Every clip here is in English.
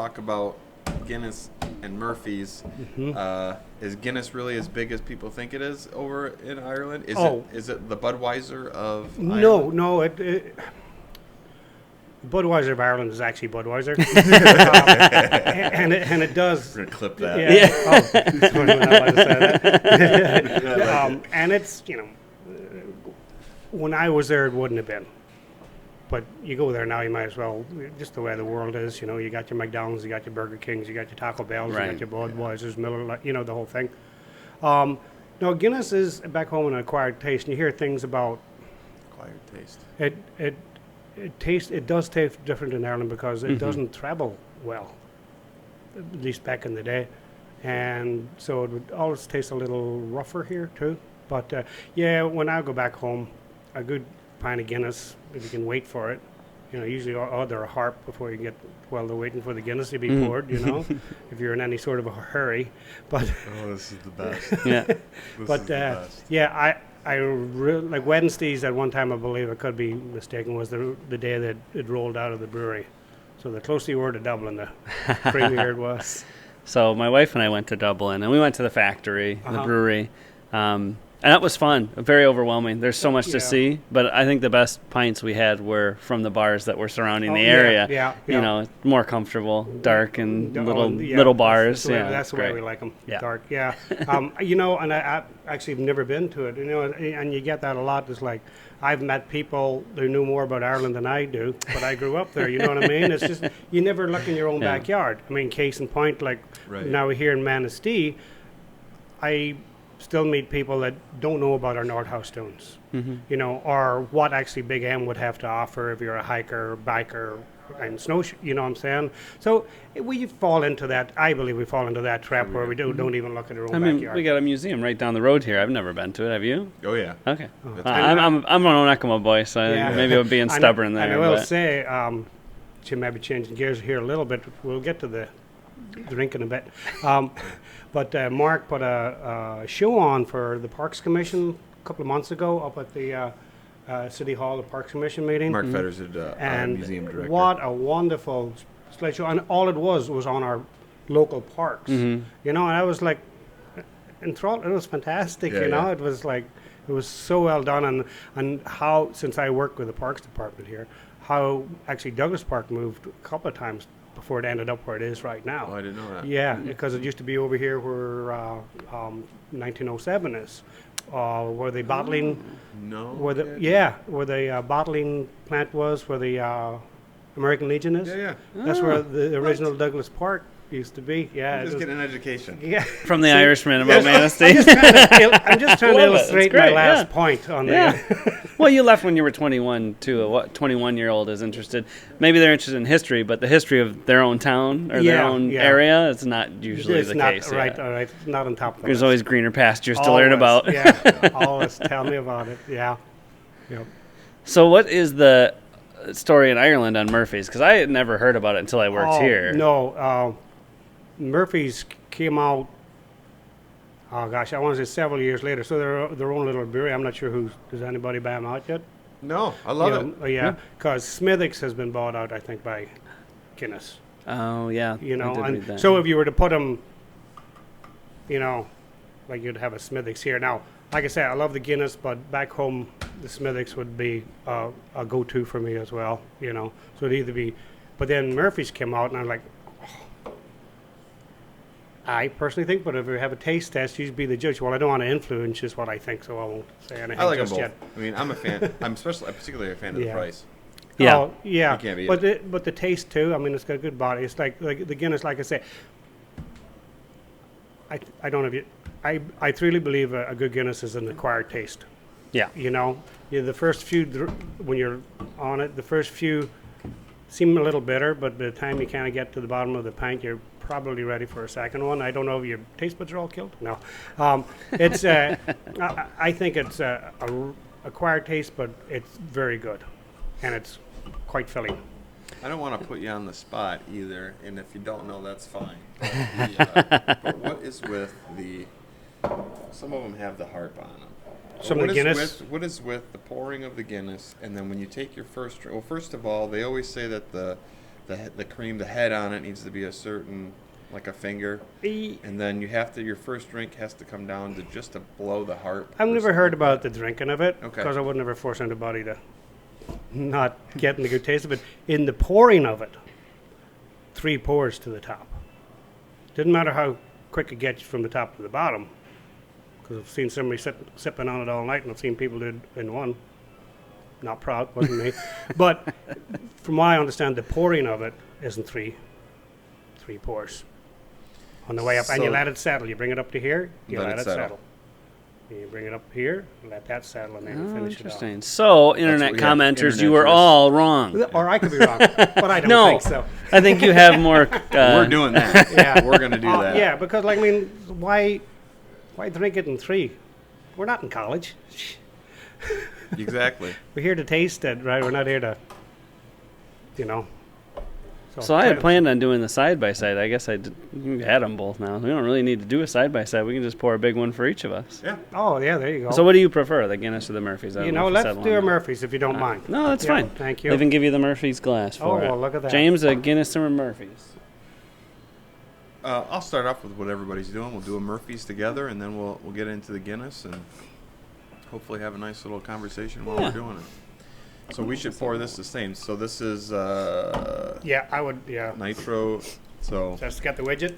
talk about Guinness and Murphy's. Is Guinness really as big as people think it is over in Ireland? Is it the Budweiser of Ireland? No. Budweiser of Ireland is actually Budweiser, and it does. We're gonna clip that. Yeah. Oh, I'm not allowed to say that. And it's when I was there, it wouldn't have been. But you go there now, you might as well. Just the way the world is, you got your McDonald's, you got your Burger Kings, you got your Taco Bells, Right. you got your Budweisers, Miller, the whole thing. No, Guinness is back home an acquired taste, and you hear things about Acquired taste. it does taste different in Ireland because it doesn't travel well, at least back in the day, and so it would always taste a little rougher here too. But when I go back home, a good pint of Guinness, if you can wait for it. Usually order a harp before you get, while they're waiting for the Guinness to be poured, if you're in any sort of a hurry. But This is the best. Yeah. This is the best. I really, like Wednesdays at one time, I believe I could be mistaken, was the day that it rolled out of the brewery. So the closer you were to Dublin, the creamier it was. So my wife and I went to Dublin, and we went to the factory, the brewery, and that was fun. Very overwhelming. There's so much to see, but I think the best pints we had were from the bars that were surrounding the area. Yeah. More comfortable, dark, and little bars. That's the way we like them. Yeah. Dark. Yeah. And I actually have never been to it. And you get that a lot. It's like I've met people who knew more about Ireland than I do, but I grew up there. You know what I mean? It's just you never look in your own backyard. I mean, case in point, like now here in Manistee, I still meet people that don't know about our Nordhaus Dunes, or what actually Big M would have to offer if you're a hiker, biker, and snowshoe. You know what I'm saying? So we fall into that. I believe we fall into that trap where we don't even look at our own backyard. We got a museum right down the road here. I've never been to it. Have you? Oh yeah. Okay. I'm an Onekama boy, so maybe I'm being stubborn there. And I will say, to maybe changing gears here a little bit. We'll get to the drink in a bit. But Mark put a show on for the Parks Commission a couple of months ago up at the City Hall, the Parks Commission meeting. Mark Fetters is and museum director. What a wonderful slideshow. And all it was on our local parks. And I was like enthralled. It was fantastic, Yeah. It was like, it was so well done. And how, since I work with the Parks Department here, how actually Douglas Park moved a couple of times before it ended up where it is right now. Oh, I didn't know that. Yeah, because it used to be over here where 1907 is, where the bottling, where the bottling plant was, where the American Legion is. Yeah. That's where the original Douglas Park used to be. Yeah, Just getting an education. Yeah, From the Irishman about Manistee. I'm just trying to illustrate my last point on the. Well, you left when you were 21 too. A 21-year-old is interested. Maybe they're interested in history, but the history of their own town or their own area is not usually the case. Right, all right. Not on top of There's always greener pastures to learn about. Yeah, always tell me about it. Yeah. Yep. So what is the story in Ireland on Murphy's? Because I had never heard about it until I worked here. No, Murphy's came out. Oh gosh, I want to say several years later. So they're their own little brewery. I'm not sure does anybody buy them out yet? No, I love it. Yeah, because Smithwick's has been bought out, I think, by Guinness. Oh yeah. I did read that. So if you were to put them, like you'd have a Smithwick's here. Now, like I said, I love the Guinness, but back home, the Smithwick's would be a go-to for me as well. So it'd either be, but then Murphy's came out, and I'm like, I personally think, but if we have a taste test, you'd be the judge. Well, I don't want to influence just what I think, so I won't say anything I like them just both. yet. I mean, I'm a fan. I'm particularly a fan of the price. Yeah. Oh, yeah. You can't beat it. But the taste too. I mean, it's got a good body. It's like the Guinness. Like I say, I don't have you. I truly believe a good Guinness is an acquired taste. Yeah. The first few when you're on it, the first few seem a little bitter, but by the time you kind of get to the bottom of the pint, you're probably ready for a second one. I don't know if your taste buds are all killed. No, it's. I think it's a acquired taste, but it's very good, and it's quite filling. I don't want to put you on the spot either, and if you don't know, that's fine. But what is with the? Some of them have the harp on them. Some of the Guinness. What is with the pouring of the Guinness, and then when you take your first? Well, first of all, they always say that the the cream, the head on it needs to be a certain, like a finger, and then your first drink has to come down to just to blow the heart. I've never heard about the drinking of it, Okay. because I would never force anybody to not getting the good taste of it. In the pouring of it, 3 pours to the top. Didn't matter how quick it gets from the top to the bottom, because I've seen somebody sipping on it all night, and I've seen people do it in one. Not proud, wasn't me. But from what I understand, the pouring of it isn't 3 pours. On the way up, and So- you let it settle. You bring it up to here, you Let let it it settle. settle. You bring it up here, let that settle, and then you Oh, finish it off. interesting. So, internet what- yeah, commenters, internet you were tourists. all wrong. Or I could be wrong, but I don't No. think so. I think you have more. We're doing that. Yeah. We're gonna do that. Yeah, because like, I mean, why drink it in 3? We're not in college. Exactly. We're here to taste it, right? We're not here to, you know. So I had planned on doing the side by side. I guess we had them both now. We don't really need to do a side by side. We can just pour a big one for each of us. Yeah. Oh yeah, there you go. So what do you prefer, the Guinness or the Murphy's? I you don't know, if let's settled do on a that. Murphy's if you don't mind. No, that's Yeah, fine. thank I'll you. even give you the Murphy's glass for Oh, it. well, look at that. James, a Guinness or a Murphy's? I'll start off with what everybody's doing. We'll do a Murphy's together, and then we'll get into the Guinness and hopefully have a nice little conversation while we're doing it. So we should pour this the same. So this is Yeah, I would. Yeah. nitro. So Just got the widget.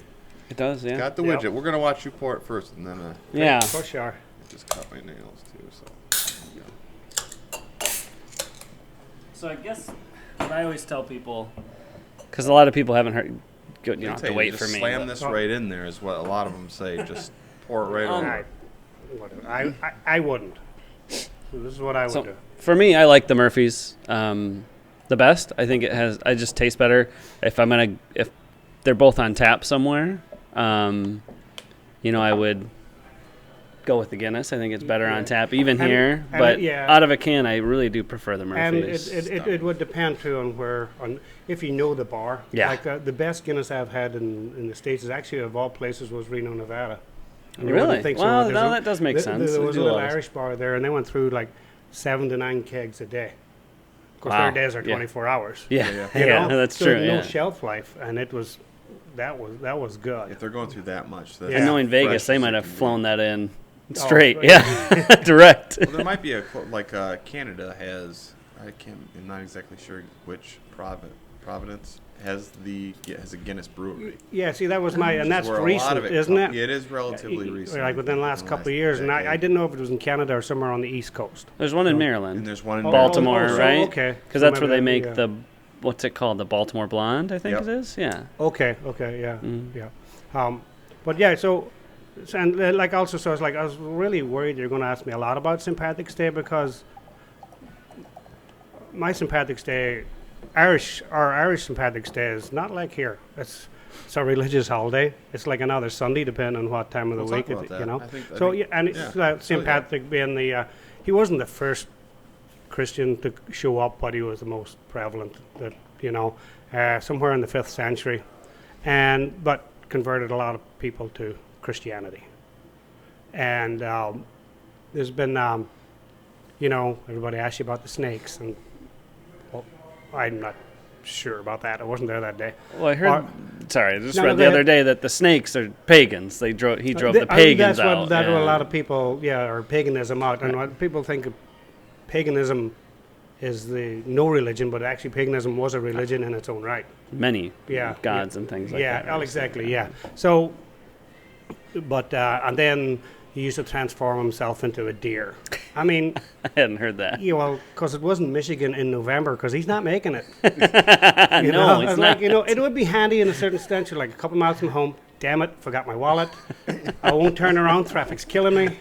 It does, yeah. got the Yep. widget. We're gonna watch you pour it first, and then Yeah. For sure. I just cut my nails too. So So I guess what I always tell people, because a lot of people haven't heard, you don't have to wait just for me. Slam but- this right in there is what a lot of them say. Just pour it right Um, over. Whatever. I wouldn't. This is what I would So do. for me, I like the Murphy's the best. I think I just taste better if they're both on tap somewhere. I would go with the Guinness. I think it's better on tap, even And- here. and But yeah. out of a can, I really do prefer the And Murphy's. it would depend too on if you know the bar. Yeah. Like the best Guinness I've had in the States is actually, of all places, was Reno, Nevada. And you Really? wouldn't think so. Well, There's no, that does make sense. There They was do a a little lot of- Irish bar there, and they went through like 7 to 9 kegs a day. Of course, Wow. their days are Yeah. 24 hours. yeah, you yeah, know? that's So true. no Yeah. shelf life, and that was good. If they're going through that much, that's Yeah. And knowing Vegas, fresh they as might it have can be. flown that in Oh, straight. right. Yeah, direct. Well, there might be Canada has. I'm not exactly sure which Providence has a Guinness brewery. Yeah, see, that was and that's Where a lot recent, of it isn't it? Yeah, it is relatively recent. Like within the last couple of years, and I didn't know if it was in Canada or somewhere on the East Coast. There's one in And Maryland, there's one in Baltimore, so, right? okay. Because So that's where maybe they make yeah. what's it called? The Baltimore Blonde, I think Yep. it is. Yeah. Okay, yeah, yeah. But yeah, and like also, so I was really worried you're going to ask me a lot about St. Patrick's Day, because my St. Patrick's Day, our Irish St. Patrick's Day is not like here. It's a religious holiday. It's like another Sunday, depending on what time of the We'll week, talk about that. you know. I think- Yeah, and it's yeah. St. Oh, yeah. Patrick being he wasn't the first Christian to show up, but he was the most prevalent. That somewhere in the 5th century, but converted a lot of people to Christianity. And there's been, everybody asks you about the snakes, and well, I'm not sure about that. I wasn't there that day. Well, I heard. Sorry, I just No, read go the ahead. other day that the snakes are pagans. He drove the pagans out. That's what a yeah. lot of people, or paganism out. And what people think of paganism is no religion, but actually paganism was a religion in its own right. Many Yeah, gods and things like that. Yeah, exactly, yeah. So, but, and then he used to transform himself into a deer. I mean, I hadn't heard that. yeah, well, because it wasn't Michigan in November, because he's not making it. No, it's It's not. like, it would be handy in a certain sense. You're like a couple miles from home. Damn it, forgot my wallet. I won't turn around. Traffic's killing me.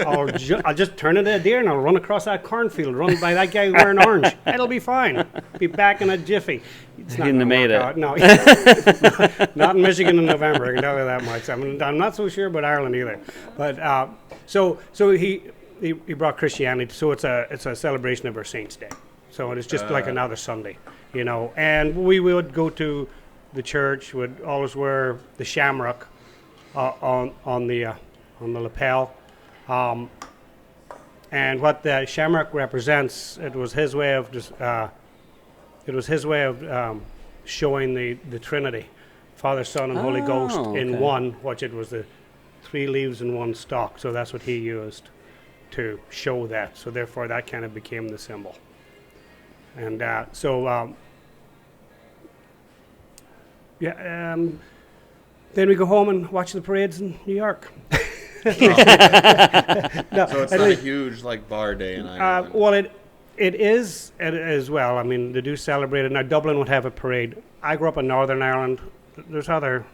I'll just turn into a deer and I'll run across that cornfield, run by that guy wearing orange. It'll be fine. Be back in a jiffy. It's not Couldn't have gonna made work it. out. No, not in Michigan in November. I can tell you that much. I'm not so sure about Ireland either. But so he brought Christianity. So it's a celebration of our Saints' Day. So it's just like another Sunday, And we would go to the church, would always wear the shamrock on the lapel, and what the shamrock represents, it was his way of showing the Trinity, Father, Son, and Holy Ghost in okay. one, which it was the 3 leaves in one stalk. So that's what he used to show that. So therefore, that kind of became the symbol. And then we go home and watch the parades in New York. So it's not a huge like bar day in Ireland. Well, it is as well. I mean, they do celebrate it. Now, Dublin would have a parade. I grew up in Northern Ireland. There's other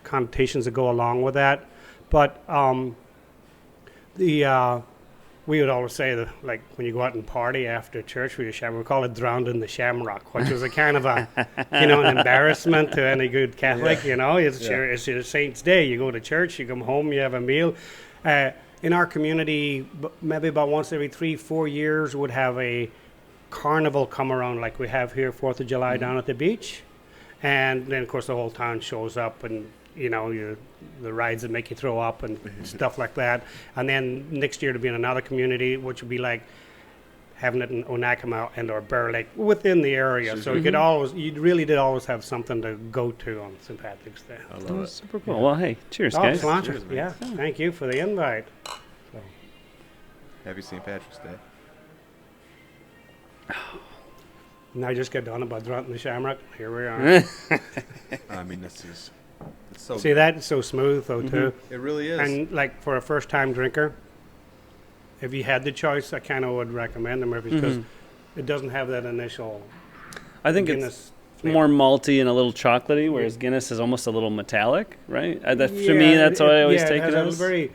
connotations that go along with that. But we would always say that, like, when you go out and party after church with your shamrock, we call it drowned in the shamrock, which was a kind of a, an embarrassment to any good Catholic, It's your saint's day. You go to church, you come home, you have a meal. In our community, maybe about once every 3-4 years, would have a carnival come around like we have here, 4th of July down at the beach. And then, of course, the whole town shows up and, the rides that make you throw up and stuff like that. And then next year to be in another community, which would be like having it in Onakama and or Bear Lake within the area. So you really did always have something to go to on St. Patrick's Day. I love it. Super cool. Well, hey, cheers, guys. Cheers, yeah, thank you for the invite. So. Happy St. Patrick's Day. Now I just get done about dropping the shamrock. Here we are. I mean, it's so See, that's so smooth, though, too. It really is. And, like, for a first-time drinker, if you had the choice, I kind of would recommend the Murphy's because it doesn't have that initial I think Guinness it's flavor. more malty and a little chocolatey, whereas Guinness is almost a little metallic, right? To me, that's what I always take it as. I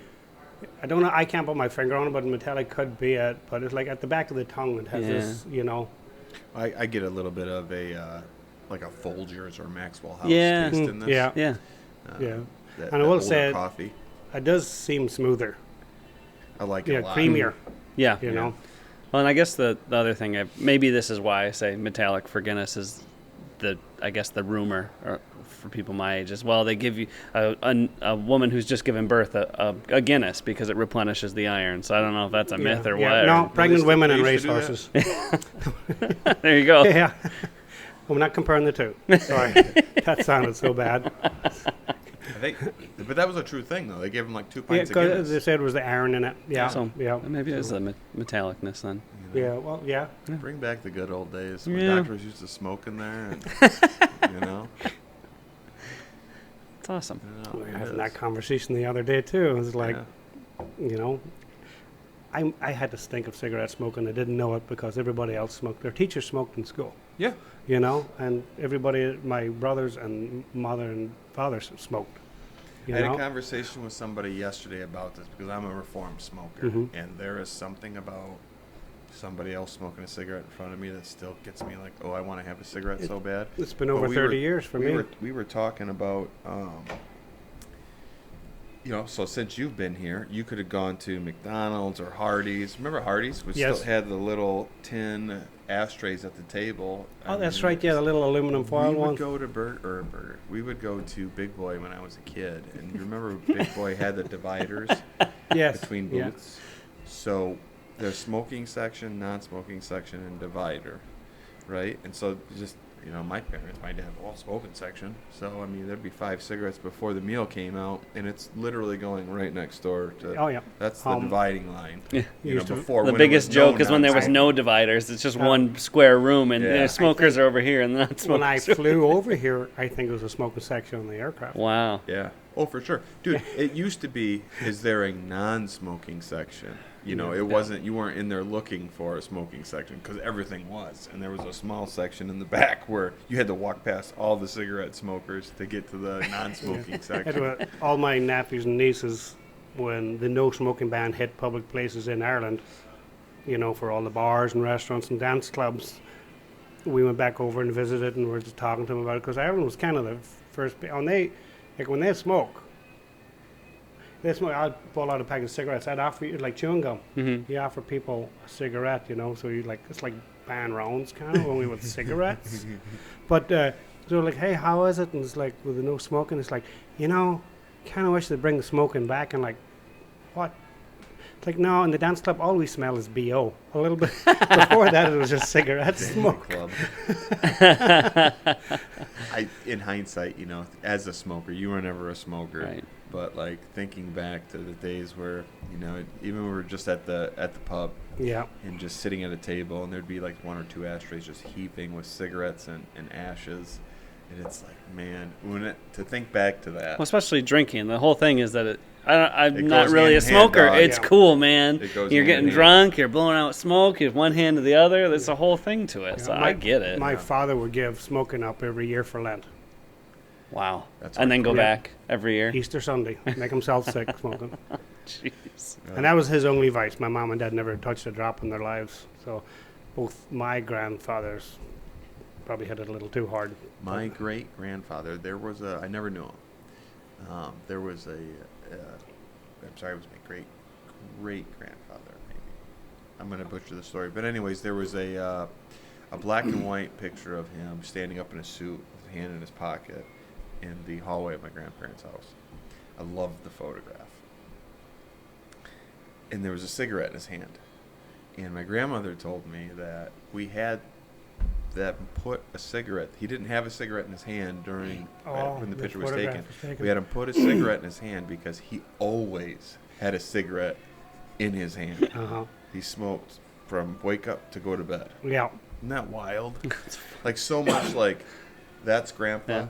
don't know, I can't put my finger on it, but metallic could be it. But it's like at the back of the tongue, it has this, I get a little bit of a like a Folgers or Maxwell House Yeah. taste in this. Yeah. Yeah. That, And I will older say coffee. it does seem smoother. I like it a lot. Creamier, Yeah. you know. Well, and I guess the other thing, maybe this is why I say metallic for Guinness is the rumor for people my age is, well, they give you a woman who's just given birth a Guinness because it replenishes the iron. So I don't know if that's a myth or what. No, pregnant women and they used to do racehorses. There you go. Yeah. I'm not comparing the two. Sorry. That sounded so bad. I think, but that was a true thing, though. They gave him like 2 Yeah, pints of because Guinness. they said it was the iron in it. Yeah. So yeah. maybe it's the metallicness then. Yeah, well, yeah. Bring back the good old days when Yeah. doctors used to smoke in there. And, It's awesome. We were having that conversation the other day, too. It was like, I had to stink of cigarette smoke, and I didn't know it because everybody else smoked. Their teachers smoked in school. Yeah. And everybody, my brothers and mother and father smoked. I had a conversation with somebody yesterday about this because I'm a reformed smoker, and there is something about somebody else smoking a cigarette in front of me that still gets me like, oh, I want to have a cigarette so bad. It's been over 30 years for me. We were talking about, so since you've been here, you could have gone to McDonald's or Hardee's. Remember Hardee's? We Yes. still had the little tin ashtrays at the table. Oh, that's right. Yeah, the little aluminum foil we would ones. go to We would go to Big Boy when I was a kid, and you remember Big Boy had the dividers Yes. between Yeah. booths. So there's smoking section, non-smoking section, and divider, right? And so just my parents, my dad, all smoking section. So I mean, there'd be 5 cigarettes before the meal came out, and it's literally going right next door to. Oh, yeah. That's the dividing line. Yeah. Before The when it biggest was joke is when there was non-smoking. no dividers. It's just one square room, and Yeah. the smokers are over here, and the non-smokers. When I flew over here, I think it was a smoking section on the aircraft. Wow. Yeah. Oh, for sure. Dude, it used to be, is there a non-smoking section? It wasn't, you weren't in there looking for a smoking section because everything was. And there was a small section in the back where you had to walk past all the cigarette smokers to get to the non-smoking section. All my nephews and nieces, when the no smoking ban hit public places in Ireland, for all the bars and restaurants and dance clubs, we went back over and visited and we were just talking to them about it because Ireland was kind of the first. When they smoke, I'd pull out a pack of cigarettes. I'd offer you like chewing gum. Mm-hmm. You offer people a cigarette, so you it's like buying rounds kind of only with cigarettes. But they're like, hey, how is it? And it's like with the no smoking, it's like, kind of wish they'd bring the smoking back. And like, what? like, no, in the dance club, all we smell is BO. A little bit before that, it was just cigarette smoke. Club. In hindsight, you know, as a smoker, you were never a smoker. Right. But like thinking back to the days where, you know, even when we were just at the pub, Yeah. and just sitting at a table, and there'd be like 1 or 2 ashtrays just heaping with cigarettes and ashes, and it's like, man, to think back to that. Well, especially drinking. The whole thing is that I'm It not goes really a hand in hand, smoker. dog. It's Yeah. cool, man. It goes You're hand getting in hand. drunk. You're blowing out smoke. You have one hand to the other. There's a whole thing to it. Yeah, So I get it. My father would give smoking up every year for Lent. Wow. That's And then go hardcore. back every year. Easter Sunday, make himself sick smoking. Jeez. And that was his only vice. My mom and dad never touched a drop in their lives. So both my grandfathers probably had it a little too hard. My great grandfather, I never knew him. There was I'm sorry, it was my great grandfather, maybe. I'm going to butcher the story. But anyways, there was a black and white picture of him standing up in a suit with his hand in his pocket in the hallway of my grandparents' house. I loved the photograph. And there was a cigarette in his hand. And my grandmother told me that we had put a cigarette. He didn't have a cigarette in his hand when the the picture was photograph taken. was taken. We had him put a cigarette in his hand because he always had a cigarette in his hand. Uh-huh. He smoked from wake up to go to bed. Yeah. Isn't that wild? Like so much like that's grandpa Yeah.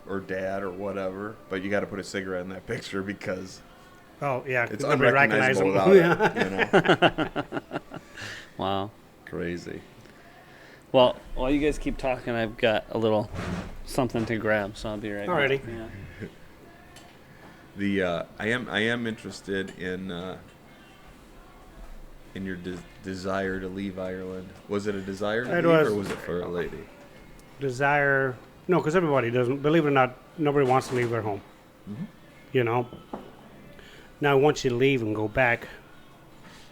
or dad or whatever, but you got to put a cigarette in that picture because Oh, yeah. it's nobody recognize unrecognizable him. without Yeah. it. You know? Wow. Crazy. Well, while you guys keep talking, I've got a little something to grab, so I'll be right Alrighty. back. Yeah. I am interested in your desire to leave Ireland. Was it a desire to It leave, was. or was it for a lady? Desire. No, because everybody doesn't. Believe it or not, nobody wants to leave their home. Mm-hmm. You know? Now, once you leave and go back,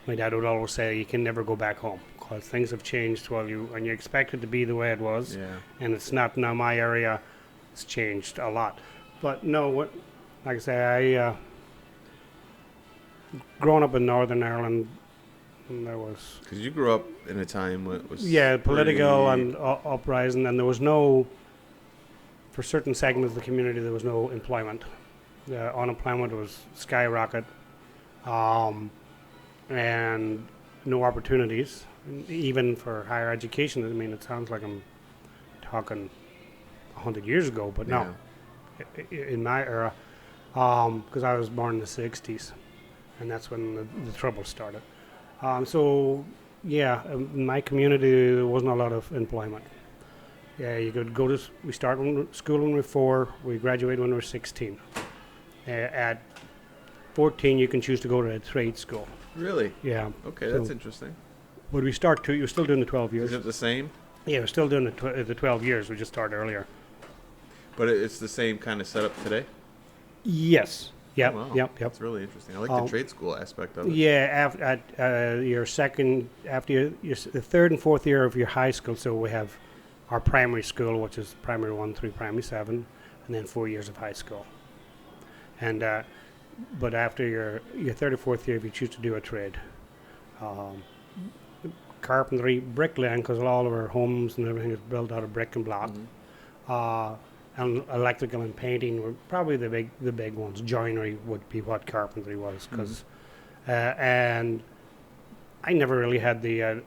my dad would always say you can never go back home because things have changed while you expect it to be the way it was, Yeah. and it's not. Now my area has changed a lot, but no, like I say, I growing up in Northern Ireland, and there was Because you grew up in a time when it was political pretty- and uprising, and there was no, for certain segments of the community, there was no employment. The unemployment was skyrocket, and no opportunities, even for higher education. I mean, it sounds like I'm talking 100 years ago, but no, in my era, because I was born in the 60s, and that's when the trouble started. So, yeah, in my community, there wasn't a lot of employment. Yeah, you could go to, we start school when we were 4, we graduate when we were 16. At 14, you can choose to go to a trade school. Really? Yeah. Okay, So- that's interesting. But we start to, you're still doing the 12 years. Is it the same? Yeah, we're still doing the 12 years. We just started earlier. But it's the same kind of setup today? Yes. Yep. Oh, wow. Yep. Yep. That's really interesting. I like Um, the trade school aspect of it. Yeah. After the third and fourth year of your high school, so we have our primary school, which is primary 1 through primary 7, and then 4 years of high school. And but after your third or fourth year, if you choose to do a trade, carpentry, bricklaying, because all of our homes and everything is built out of brick and block. And electrical and painting were probably the big ones. Joinery would be what carpentry was, because and I never really had the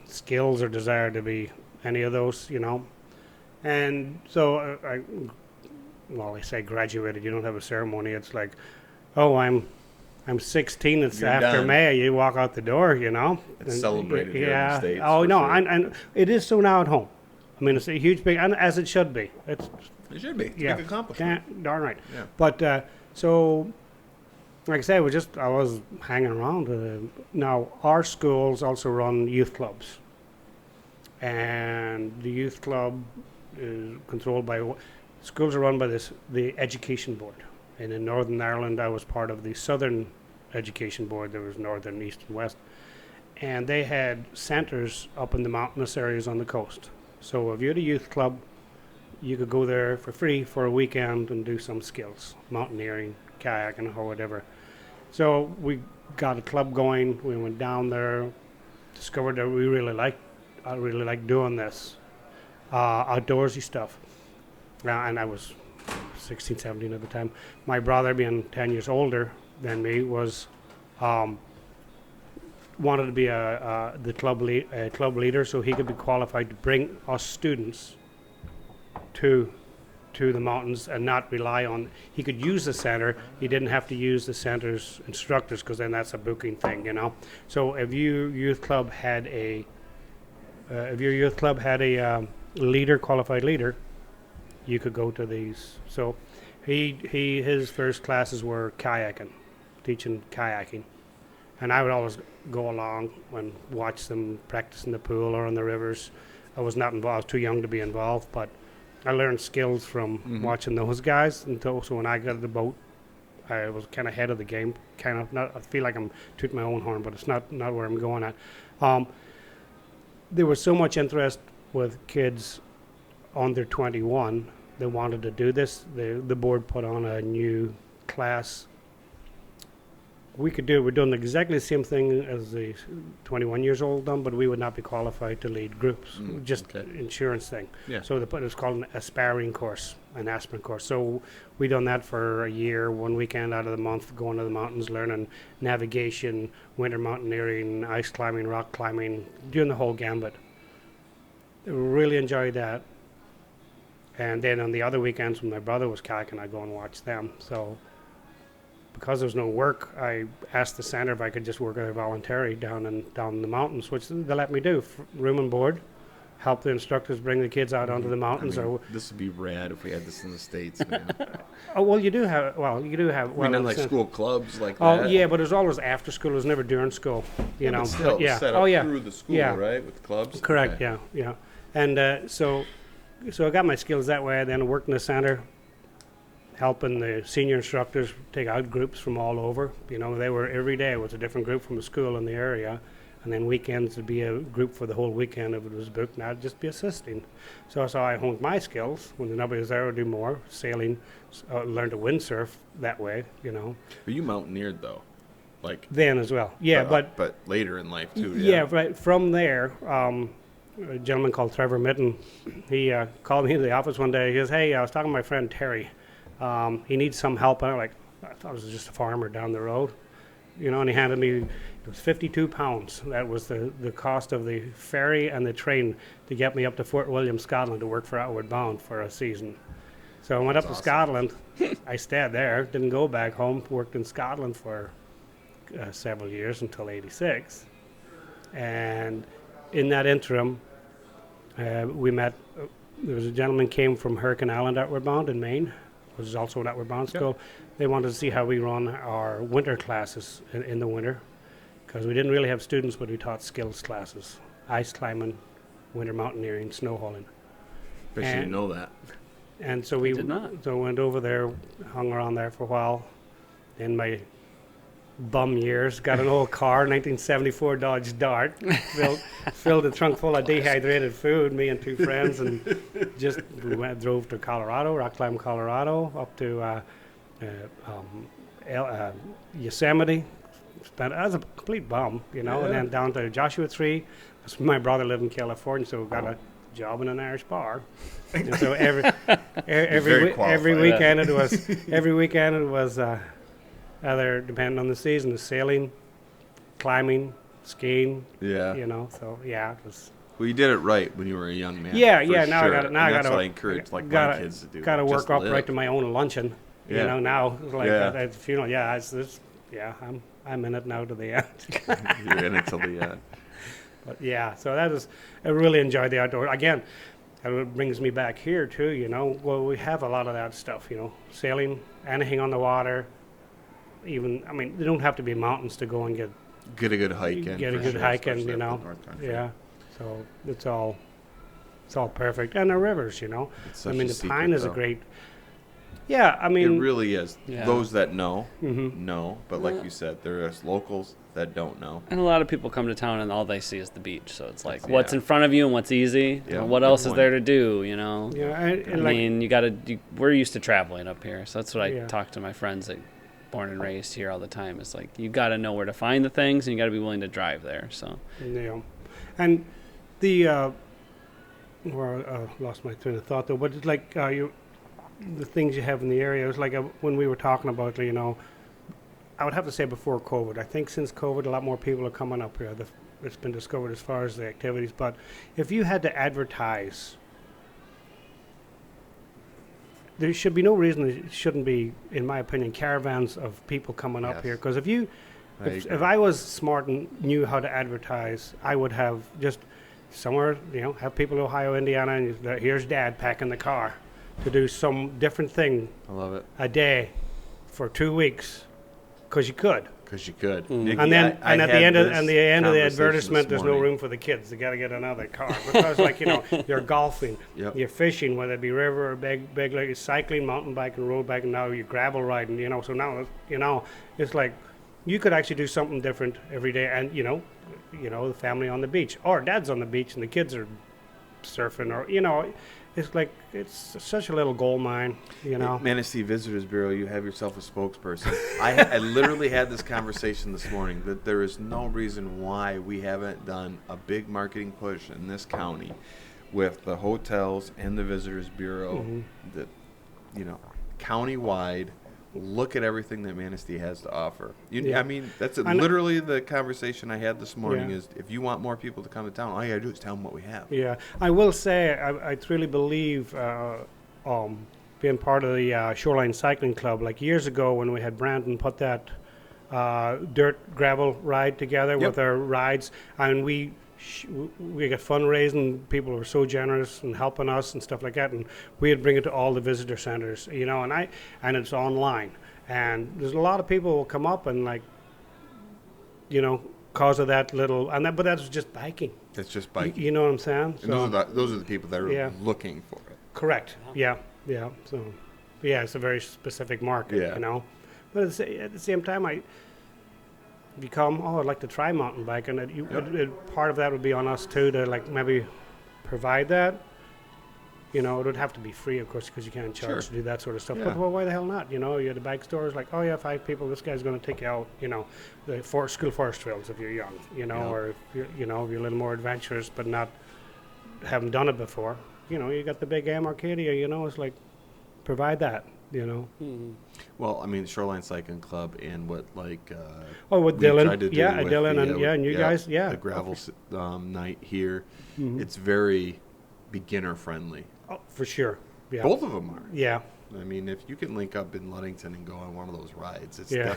skills or desire to be any of those, you know. And so I say graduated. You don't have a ceremony. It's like, oh, I'm 16. It's You're after done. May. You walk out the door, you know. It's And, celebrated here in the States, Oh for no, sure. and it is so now at home. I mean, it's a huge big, and as it should be. It's It should be. It's yeah, a big accomplishment. darn right. Yeah. But so, like I say, I was hanging around. Now our schools also run youth clubs, and the youth club is controlled by schools are run by the education board. And in Northern Ireland, I was part of the Southern Education Board. There was Northern, East, and West, and they had centres up in the mountainous areas on the coast. So if you had a youth club, you could go there for free for a weekend and do some skills, mountaineering, kayaking, or whatever. So we got a club going. We went down there, discovered that we really liked. I really liked doing this outdoorsy stuff. And I was 16, 17 at the time. My brother, being 10 years older than me, was wanted to be the club leader, so he could be qualified to bring us students to the mountains and not rely on. He could use the center. He didn't have to use the center's instructors, because then that's a booking thing, you know. So if your youth club had a leader, qualified leader, you could go to these. So his first classes were kayaking, teaching kayaking, and I would always go along and watch them practice in the pool or on the rivers. I was not involved. I was too young to be involved, but I learned skills from watching those guys. And so when I got the boat, I was kind of ahead of the game. Kind of not. I feel like I'm tooting my own horn, but it's not where I'm going at. There was so much interest with kids under 21 that wanted to do this. The board put on a new class. We could do it. We're doing exactly the same thing as the 21 years old done, but we would not be qualified to lead groups. Just insurance thing. Yeah. So it was called an aspiring course, an aspirin course. So we done that for a year, one weekend out of the month, going to the mountains, learning navigation, winter mountaineering, ice climbing, rock climbing, doing the whole gambit. Really enjoyed that. And then on the other weekends when my brother was kayaking, I'd go and watch them. So because there was no work, I asked the center if I could just work there voluntary down in the mountains, which they let me do. Room and board, help the instructors bring the kids out onto the mountains. This would be rad if we had this in the States, man. Oh, well, you do have. Well, not like school clubs like that. Oh, yeah, but it was always after school. It was never during school, you know. But still, yeah. set up through the school, right, with clubs? Correct, Okay. yeah. And so I got my skills that way. Then I worked in the center, helping the senior instructors take out groups from all over. You know, they were every day was a different group from the school in the area, and then weekends would be a group for the whole weekend if it was booked, and I'd just be assisting. So I honed my skills. When nobody was there, I'd do more sailing, learn to windsurf that way, you know. But you mountaineered, though. Like then as well. Yeah, but later in life, too. Yeah, right. From there, a gentleman called Trevor Mitten, he called me into the office one day. He goes, "Hey, I was talking to my friend Terry. He needs some help." And I thought it was just a farmer down the road, you know. And he handed me, it was 52 pounds. That was the cost of the ferry and the train to get me up to Fort William, Scotland, to work for Outward Bound for a season. So I went up to Scotland. I stayed there, didn't go back home. Worked in Scotland for several years until '86, and in that interim, we met. There was a gentleman came from Hurricane Island, Outward Bound in Maine, which is also an Outward Bound school. They wanted to see how we run our winter classes in the winter, because we didn't really have students, but we taught skills classes: ice climbing, winter mountaineering, snow hauling. Bet you didn't know that. And so we did not. So went over there, hung around there for a while. In my bum years, got an old car, 1974 Dodge Dart, filled the trunk full of dehydrated food, me and two friends, and just drove to Colorado, rock climbed Colorado, up to Yosemite. I was a complete bum, you know, and then down to Joshua Tree. My brother lived in California, so got a job in an Irish bar. And so every weekend it was either, depending on the season, the sailing, climbing, skiing. Yeah. You know, so yeah, it was. Well, you did it right when you were a young man. Yeah. for Now sure. I got it. Now and I that's got what to. I encourage my kids to do. Got to work Just up live. right to my own luncheon. Yeah. You know, now it's like Yeah. at the funeral. Yeah, I'm in it now to the end. You're in it till the end. But yeah, so I really enjoyed the outdoor. Again, it brings me back here too, you know. Well, we have a lot of that stuff, you know, sailing, anything on the water. Even, I mean, they don't have to be mountains to go and get a good hike in. Get a for good sure, hike in, especially you up know. the North Country. Yeah, so it's all perfect. And the rivers, you know. It's I such mean, a the secret, Pine is a though. great. Yeah, I mean, It really is. Yeah. Those that know, Mhm. know. But like you said, there are locals that don't know. And a lot of people come to town and all they see is the beach. So it's like, That's- what's yeah. in front of you and what's easy? Yeah, And what good else is point. there to do, you know? yeah, I and like, mean, we're used to traveling up here. So that's what I Yeah. talk to my friends that born and raised here all the time. It's like you got to know where to find the things, and you got to be willing to drive there. So Yeah, and the lost my train of thought though. But it's like the things you have in the area. It was like when we were talking about, I would have to say before COVID. I think since COVID, a lot more people are coming up here. It's been discovered as far as the activities. But if you had to advertise, there should be no reason there shouldn't be, in my opinion, caravans of people coming up Yes. here. Because if agree. I was smart and knew how to advertise, I would have just somewhere, have people in Ohio, Indiana, and here's Dad packing the car to do some different thing I love it. a day for 2 weeks, because you could. Because you could. Mm. Nikki, And then, I at the had end of this of the conversation advertisement, this there's no morning. room for the kids. They got to get another car because, you're golfing, Yep. you're fishing, whether it be river or big lake, cycling, mountain biking, road biking. Now you're gravel riding. So now, it's like you could actually do something different every day, and the family on the beach, or Dad's on the beach and the kids are surfing, or it's like it's such a little gold mine. Manistee Visitors Bureau, you have yourself a spokesperson. I literally had this conversation this morning that there is no reason why we haven't done a big marketing push in this county with the hotels and the Visitors Bureau. Mm-hmm. That county-wide, look at everything that Manistee has to offer. Yeah. I mean, that's And- literally the conversation I had this morning. Yeah. Is if you want more people to come to town, all you gotta do is tell them what we have. Yeah, I will say I truly believe being part of the Shoreline Cycling Club. Like years ago when we had Brandon put that dirt gravel ride together with our rides, and we got fundraising. People were so generous and helping us and stuff like that, and we'd bring it to all the visitor centers, and it's online. And there's a lot of people who will come up and cause of that little, but that's just biking. It's just biking. You know what I'm saying? And those are the people that are Yeah. looking for it. Correct. Yeah. So, it's a very specific market. Yeah. But at the same time, I'd like to try mountain biking. Part of that would be on us too to maybe provide that. It would have to be free, of course, because you can't charge Sure. to do that sort of stuff. Yeah. But why the hell not? You're at the bike stores, like, 5 people. This guy's going to take you out. The school forest trails if you're young. Yeah. Or if you're a little more adventurous, but haven't done it before. You got the big Arcadia. It's like provide that. Well, I mean, Shoreline Cycling Club and what with with we Dylan, tried to do with Dylan, the, and you guys, the gravel night here. Mhm. It's very beginner friendly. Oh, for sure. Yeah. Both of them are. Yeah. I mean, if you can link up in Ludington and go on one of those rides, Yeah.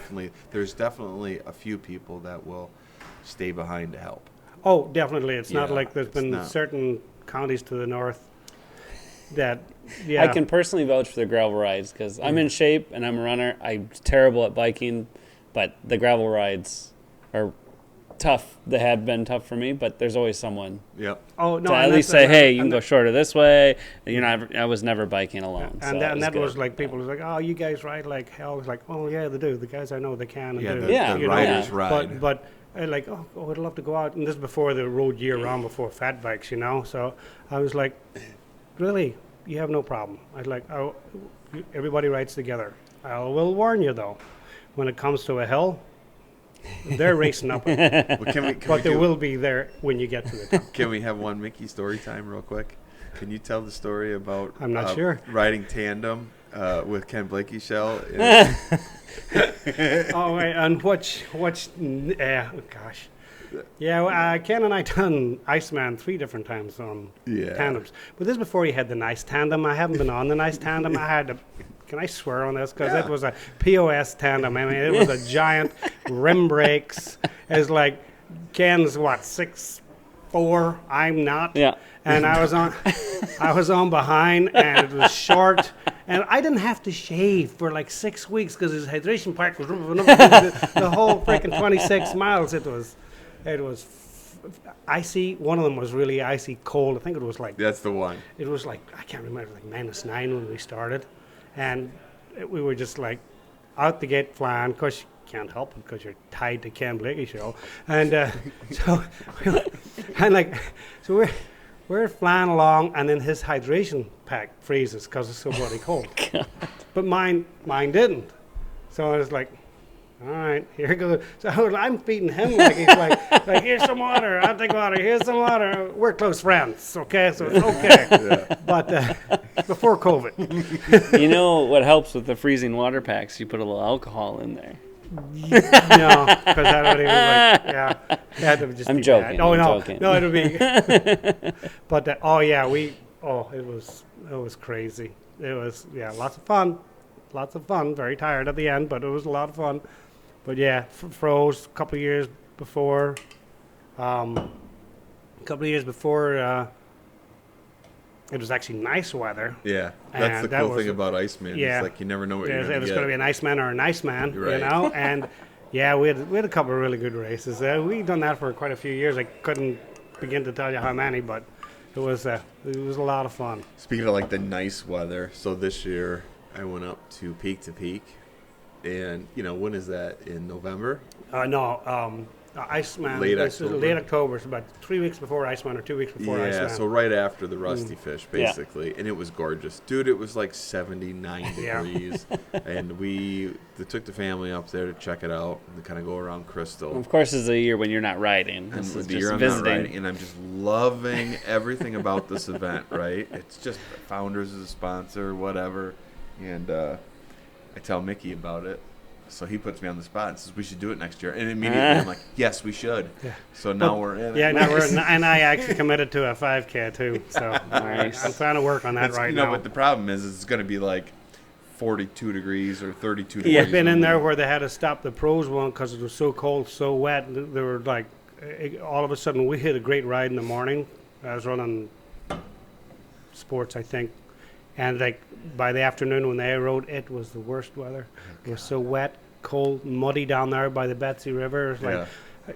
there's definitely a few people that will stay behind to help. Oh, definitely. It's not Yeah, like there's it's been not. certain counties to the north that. Yeah. I can personally vouch for the gravel rides because I'm in shape and I'm a runner. I'm terrible at biking, but the gravel rides are tough. They had been tough for me, but there's always someone Yep. Oh no. to at and least that's- say, hey, you can and go shorter this way. I was never biking alone. And so that, it and that good. was like people was like, oh, you guys ride like hell. I was like, oh yeah, they do. The guys I know, they can. And Yeah, do. the Yeah, riders yeah. ride. But like, oh, I'd love to go out. And this is before the road year round, before fat bikes, So I was like, really, you have no problem. I was like, oh, everybody rides together. I will warn you though, when it comes to a hill, they're racing up it. Well, can we But they will be there when you get to the top. Can we have one Mickey story time real quick? Can you tell the story about I'm not sure. riding tandem with Ken Blakey Shell? Oh, wait, and gosh. Yeah, well, Ken and I done Iceman 3 different times on Yeah. tandems. But this is before you had the nice tandem. I haven't been on the nice tandem. I had to, can I swear on this? Because Yeah. it was a POS tandem. I mean, it was a giant rim brakes. It's like Ken's, 6'4". I'm not. Yeah. And I was on behind, and it was short, and I didn't have to shave for like 6 weeks because his hydration pack was the whole freaking 26 miles. It was icy. One of them was really icy cold. I think it was like That's the one. it was like I can't remember, like -9 when we started, and we were just like out the gate flying. Of course, you can't help it because you're tied to Ken Blakey show, and so we're flying along, and then his hydration pack freezes because it's so bloody cold. But mine didn't. So I was like, All right, here goes. So I'm feeding him like he's like here's some water. I'll take water. Here's some water. We're close friends, okay? So it's okay. Yeah. But before COVID, You know what helps with the freezing water packs? You put a little alcohol in there. no, because I don't even like. Yeah, that would just I'm be joking, Bad. Oh I'm no, joking. no, it'll be. But oh yeah, it was crazy. It was lots of fun. Very tired at the end, but it was a lot of fun. But yeah, froze a couple of years before. It was actually nice weather. Yeah, And that's the that cool was thing about Iceman. yeah. It's like you never know what you're It going to was get. going to be an Iceman or a nice man, You're right. you know. And yeah, we had a couple of really good races. We've done that for quite a few years. I couldn't begin to tell you how many, but it was a lot of fun. Speaking of like the nice weather, so this year I went up to Peak, and when is that? In November? Iceman. Late This is October. late October. It's about 3 weeks before Iceman or 2 weeks before Yeah, Iceman. so right after the Rusty Fish, Yeah. basically, and it was gorgeous, dude. It was like 79 Yeah. degrees, and they took the family up there to check it out and to kind of go around Crystal. Of course, it's a year when you're not riding. And This is the just year I'm visiting. not riding, and I'm just loving everything about this event. Right? It's just Founders is a sponsor, whatever, and I tell Mickey about it. So he puts me on the spot and says we should do it next year, and immediately I'm like, yes, we should. Yeah. So now we're in. Yeah, it. now and I actually committed to a 5K too. So Nice. I'm trying to work on that It's, right now. But the problem is it's going to be like 42 degrees or 32 Yeah. degrees. I've been in when there we- where they had to stop the pros one because it was so cold, so wet. They were like, all of a sudden we hit a great ride in the morning. I was running sports, I think, and like by the afternoon when they rode, it was the worst weather. It was so wet, cold, muddy down there by the Betsy River. It was like,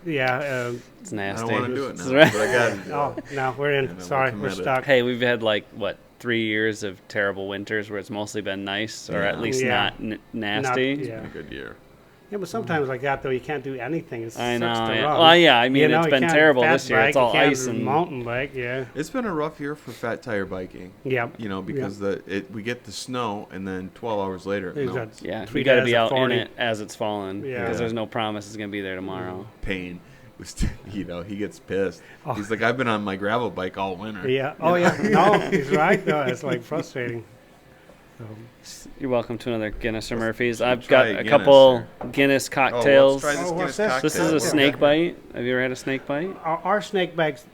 It's I nasty. don't want to do it It's now, right. but I got it. oh no, we're And in. then Sorry, we'll we're commit it. stuck. Hey, we've had like what 3 years of terrible winters where it's mostly been nice or at Yeah. least Yeah. not nasty. Not- yeah. Been a good year. Yeah, but sometimes like that though, you can't do anything. It I know. sucks to Yeah. run. Well, yeah. I mean, You know, it's you been can't terrible fat this year. bike, It's all you can't ice and mountain bike. Yeah. It's been a rough year for fat tire biking. Yeah. Because we get the snow and then 12 hours later it There's melts. yeah. 3 You got to days be of out in 40. it as it's falling Yeah. because there's no promise it's gonna be there tomorrow. Pain. He gets pissed. Oh. He's like, I've been on my gravel bike all winter. Yeah. Oh yeah. No, he's right. No, it's like frustrating. So, You're welcome to another Guinness or Murphy's. I've try got a Guinness couple Guinness Oh, cocktails. let's try this Oh, Guinness what's this? This is cocktail. a snake bite. Have you ever had a snake bite? our snake bites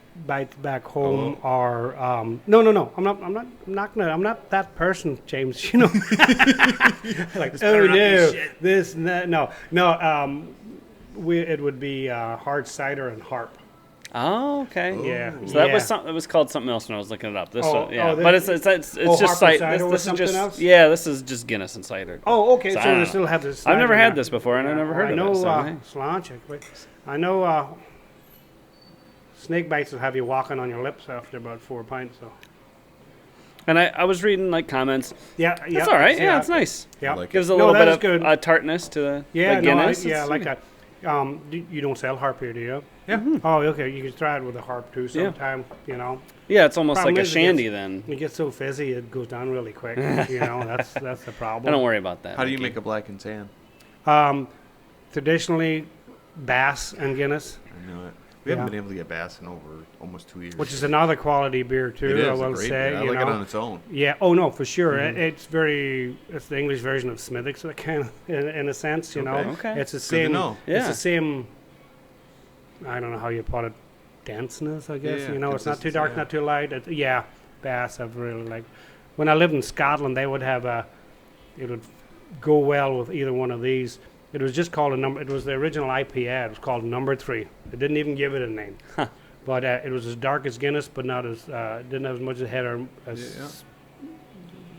back home Oh. are no. I'm not that person, James. You know. Like better oh not be no, shit. this no. It would be hard cider and harp. Oh, okay. Oh. Yeah. So that yeah. was something. It was called something else when I was looking it up. This, Oh, one, yeah. oh, But it's this- just Harper cider. cider was This is something just else? yeah. This is just Guinness and cider. Oh, okay. So I So don't they know. still have this. I've never cider had now. this before, and I've never heard I of know it. So, hey. Slanchik, but I know snake bites will have you walking on your lips after about 4 pints. So And I was reading like comments. yeah, It's all right. Yeah, it's nice. Yeah, Like Gives a No, little that bit is of good. tartness to the yeah, Guinness. No, I It's- like that. You don't sell harp here, do you? Yeah. Oh, okay. You can try it with a harp too sometime. You know, Yeah, it's almost Problem like a is it shandy gets- then. it gets so fizzy it goes down really quick. You know, that's the problem. I don't worry about that. How do you Mickey. make a black and tan? Traditionally, Bass and Guinness, I know it. We haven't Yeah. been able to get Bass in over almost 2 years. which is another quality beer too. it is I a will great say. beer. I you like know. it on its own. Yeah. Oh no, for sure. It's the English version of Smithwick's, so kind of in a sense. You know, Okay. it's the Good to same. know. It's Yeah. the same. I don't know how you put it. Denseness, I guess. Yeah, You know, it's not too consistency, dark, yeah. not too light. Yeah, Bass I've really like. When I lived in Scotland, they would have it would go well with either one of these. It was just called a number. It was the original IPA. It was called Number 3. They didn't even give it a name. But it was as dark as Guinness, but not as didn't have as much head or as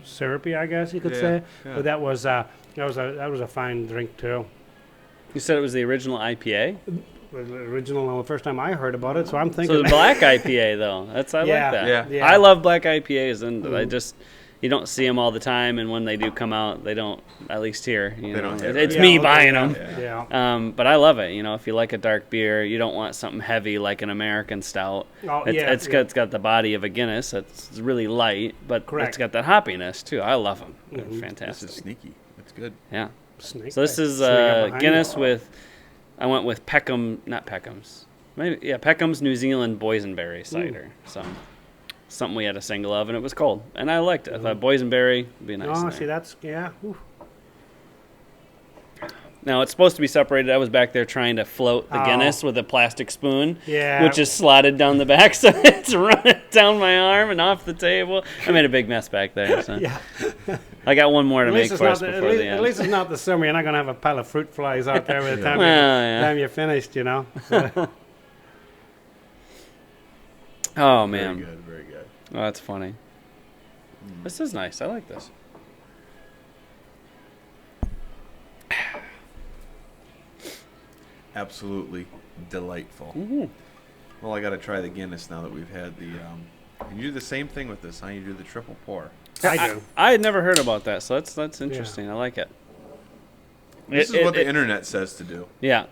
syrupy, I guess you could Yeah, say. yeah. But that was a fine drink too. You said it was the original IPA. It was the original the first time I heard about it, so I'm So thinking. the black IPA though. I like that. Yeah. Yeah. I love black IPAs, and I Mm. just you don't see them all the time, and when they do come out, they don't. At least here, you They know, don't hit it's right. me Yeah, okay, buying yeah. them. Yeah. But I love it. You know, if you like a dark beer, you don't want something heavy like an American stout. Oh, It's, yeah, it's yeah. got it's got the body of a Guinness. It's really light, but Correct. it's got that hoppiness too. I love them. They're Mhm. This is fantastic. sneaky. It's good. Yeah. Snake So this bite. is So you got behind Guinness it. with, I went with Peckham's. Maybe, yeah, Peckham's New Zealand boysenberry cider. So something we had a single of, and it was cold. And I liked it. I thought boysenberry would be nice. Oh, in see, there. that's, yeah. Ooh. Now, it's supposed to be separated. I was back there trying to float the Oh. Guinness with a plastic spoon, Yeah. which is slotted down the back, so it's running down my arm and off the table. I made a big mess back there. So. Yeah. I got one more to At make least, it's for not us the, before the end. at least it's not the summer. You're not going to have a pile of fruit flies out there by the time, Well, yeah. time you're finished, you know. So, Oh, Very man. good, very good. Oh, that's funny. This is nice. I like this. Absolutely delightful. Mm-hmm. Well, I got to try the Guinness now that we've had the. And you do the same thing with this, huh? You do the triple pour. I do. I had never heard about that, so that's interesting. I like it. This is what the internet says to do. Yeah.